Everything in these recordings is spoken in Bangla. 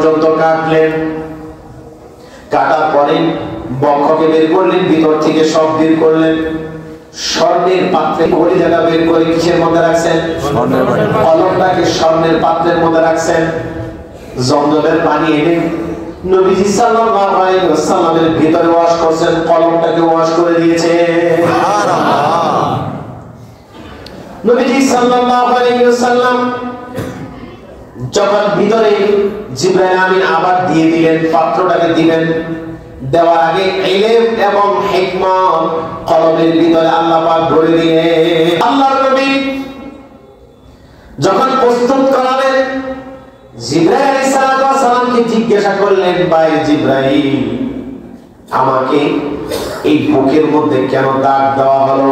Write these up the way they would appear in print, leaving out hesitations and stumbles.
পর্যন্ত কাটলেন। কাটার পরে বক্ষকে বের করলেন, ভিতর থেকে সব বের করলেন। স্বর্ণের পাত্রে কলিজাটা বের করে কিসের মধ্যে রাখছেন? কলমটাকে স্বর্ণের পাত্রের মধ্যে রাখছেন। জমজমের পানি এনে নবীজি সাল্লাল্লাহু আলাইহি ওয়াসাল্লামের ভিতরে ওয়াশ করছেন, কলমটাকে ওয়াশ করে দিয়েছে। সুবহানাল্লাহ। নবীজি সাল্লাল্লাহু আলাইহি ওয়াসাল্লাম যখন ভিতরে জিবরাইল আমিন আবার দিয়ে দিলেন, পাত্রটাকে দিবেন, দেওয়ার আগে ইলম এবং হিকমত কলমের ভিতরে আল্লাহ পাক ভরে দিলেন। আল্লাহর নবী যখন প্রস্তুত করালেন, জিবরাইল আলাইহিস সালামকে জিজ্ঞাসা করলেন, ভাই জিবরাইল, আমাকে এই বুকের মধ্যে কেন দাগ দেওয়া হলো?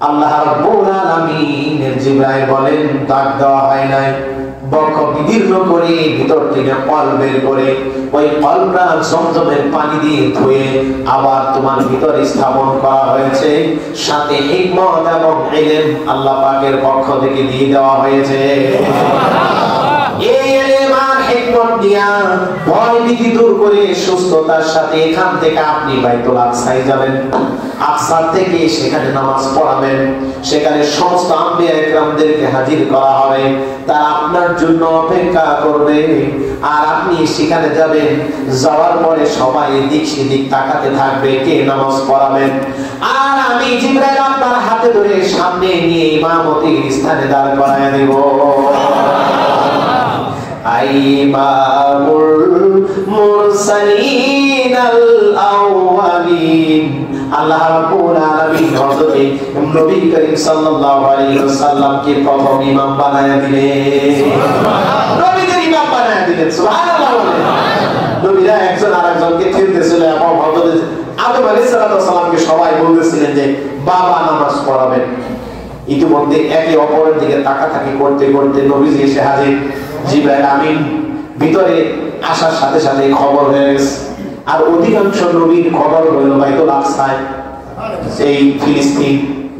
আল্লাহ রাব্বুল আলামিনের জিবরাইল বলেন, দাগ দেওয়া হয় নাই, বক্ষ বিদীর্ণ করে ভিতর থেকে কল বের করে ওই কলটা জমজমের পানি দিয়ে ধুয়ে আবার তোমার ভিতরে স্থাপন করা হয়েছে, সাথে হিকমত এবং ইলম আল্লাহ পাকের পক্ষ থেকে দিয়ে দেওয়া হয়েছে। এই ইলম আর হিকমত দিয়া ভয় ভীতি দূর করে সুস্থতার সাথে এখান থেকে আপনি বাইতুল আকসায় যাবেন। আকসা থেকে সেখানে নামাজ পড়াবেন, সেখানে সমস্ত আম্বিয়া ইকরামদেরকে হাজির করা হবে, তারা আপনার জন্য অপেক্ষা করবে। আর আপনি সেখানে যাবেন, যাওয়ার পরে সবাই এদিক সেদিক তাকাতে থাকবে কে নামাজ পড়াবেন। আর আমি জিবরাইল আপনার হাতে ধরে সামনে নিয়ে ইমামতির স্থানে দাঁড় করায় দেব। আইমামুল মুরসালিন আল আউয়ালিন, আল্লাহ রাব্বুল আলামিন হযরত নবী করিম সাল্লাল্লাহু আলাইহি ওয়াসাল্লামকে প্রথম ইমাম বানায়া দিলেন। সুবহানাল্লাহ। নবীদের ইমাম বানায়া দিলেন। সুবহানাল্লাহ। নবীরা একজন আরেকজনকে ঠেলতেছিল এবং হযরত আদম আলাইহিস সালামকে সবাই বলতেছিলেন যে বাবা নামাজ পড়াবেন। ইতিমধ্যে একে অপরের দিকে তাকাতাকি করতে করতে নবীজি এসে হাজির। জিবরাইল আমিন ভিতরে আসার সাথে সাথে খবর হয়ে গেছে। আর অধিকাংশ নবীর খবর হলো বাইতুল আকসায়, এই ফিলিস্তিন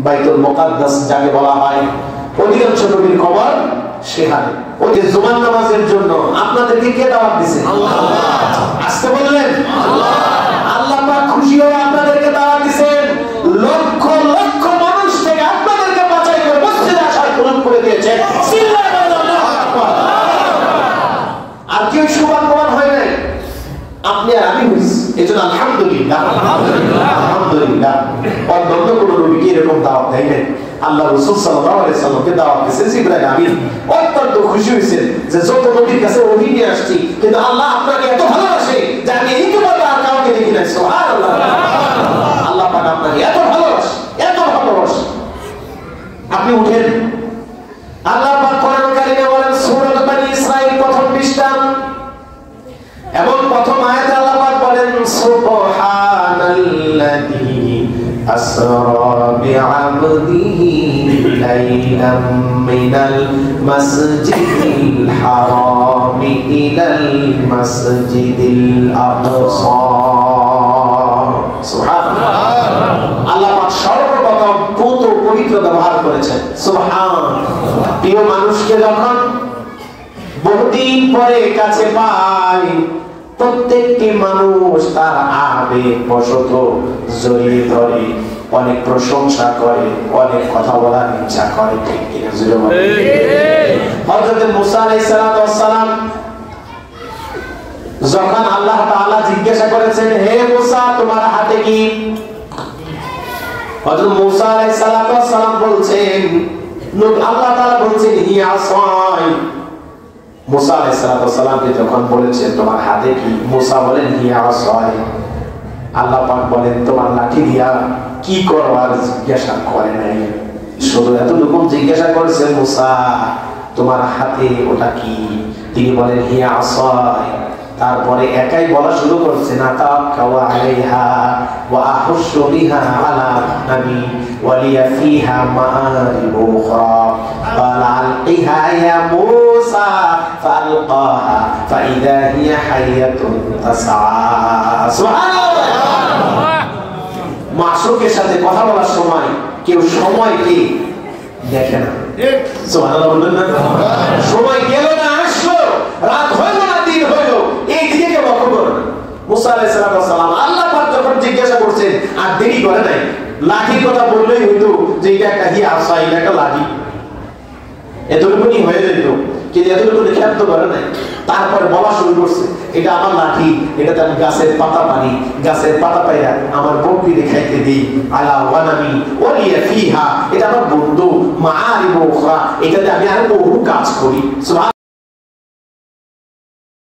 বাইতুল মুকাদ্দাস যাকে বলা হয়, অধিকাংশ নবীর খবর সেখানে। ওই যে জুমার নামাজের জন্য আপনাদেরকে কে দাওয়াত দিয়েছে? আল্লাহ। আসতে বললেন আল্লাহ। আল্লাহ পাক খুশি হয়ে আপনাদেরকে দাওয়াত দিয়েছেন। লক্ষ লক্ষ মানুষ থেকে আপনাদেরকে বাঁচাই করে মসজিদে আসার সুযোগ করে দিয়েছেন। আর কেউ সৌভাগ্যবান হয় নাই, আপনি আর আমি হইছি। এজন্য আলহামদুলিল্লাহ, আলহামদুলিল্লাহ। অন্য কোন নবীকে এরকম দাওয়াত দেয় নাই। আল্লাহ রাসূল সাল্লাল্লাহু আলাইহি সাল্লামকে দাওয়াত দিয়েছেন জিবরাইল আমিন। অত্যন্ত খুশি হয়েছেন যে যত নবীর কাছে ওহী নিয়ে আসছি, কিন্তু আল্লাহ আপনাকে এত ভালোবাসে যে আমি ইতিমধ্যে আর কাউকে দেখি নাই। সুবহানাল্লাহ। আল্লাহ পাক আপনাকে এত ভালোবাসে, এত ভালোবাসে। আপনি উঠেন। আল্লাহ পাক কোরআন কারিমে বলেন, সূরা বনী ইসরাঈল প্রথম পৃষ্ঠা এবং প্রথম আয়াতে আল্লাহ পাক বলেন, সুবহানাল্লাযী আসরা বিআবদিহি লাইলাম মিনাল মাসজিদিল হারাম ইলাল মাসজিদিল আকসা। সুবহানাল্লাহ। আল্লাহ পাক সর্বপ্রথম পুত পবিত্র ব্যবহার করেছেন। সুবহানাল্লাহ। প্রিয় মানুষকে যখন বহুদিন পরে কাছে পায়, প্রত্যেকটি মানুষ তার আবেগ বশত জড়িয়ে ধরে, অনেক প্রশংসা করে, অনেক কথা বলার ইচ্ছা করে। ঠিক কিনা? হযরত মুসা আলাইহিস সালাম যখন আল্লাহ তাআলা জিজ্ঞাসা করেছেন, হে মুসা তোমার হাতে কি? হযরত মুসা আলাইহিস সালাম বলছেন, আল্লাহ তাআলা বলছেন হিয়া আসাই। মুসা আলাইহিস সালামকে যখন বলেছেন তোমার হাতে কি, মুসা বলেন হিয়া আসাই। আল্লাহ পাক বলেন তোমার লাঠি দিয়া কি করো আর জিজ্ঞাসা করে নাই, শুধু এতটুকু জিজ্ঞাসা করেছে মুসা তোমার হাতে ওটা কি? তিনি বলেন হিয়া আসাই। তারপরে একাই বলা শুরু করছে, না তাওয়াক্কাউ আলাইহা ওয়া আহুশু বিহা আলা নাবি ওয়া লিয়া ফিহা মাআরিবু উখরা ক্বালা আলকিহা ইয়া মূসা ফাআলকাহা ফাইদা হিয়া হাইয়াতুন তাসআ। সুবহানাল্লাহ। মাসুকের সাথে কথা বলার সময় কেউ সময়কে দেখে না। সুবহানাল্লাহ বলবেন না? সময় গেল না, আসলো, রাত হলো না, দিন হলো মুসা আলাইহিস সালাম আল্লাহ পাক যখন জিজ্ঞাসা করছেন আর দেরি করে নাই, লাঠির কথা বললেই হইতো যে এটা একটা হিয়া আসা, এটা একটা লাঠি, এতটুকুনি হয়ে যেত, কিন্তু এতটুকু খেয়াল করে নাই। তারপরে বলা শুরু করছে এটা আমার লাঠি, এটাতে আমি গাছের পাতা পানি, গাছের পাতা পাইরা আমার বকরিরে খাইতে দিই, আলা ওয়ানামি ওয়ালিয়া ফিহা, এটা আমার বন্ধু, মাআরিবু উখরা, এটাতে আমি আর বহু কাজ করি। সুবহান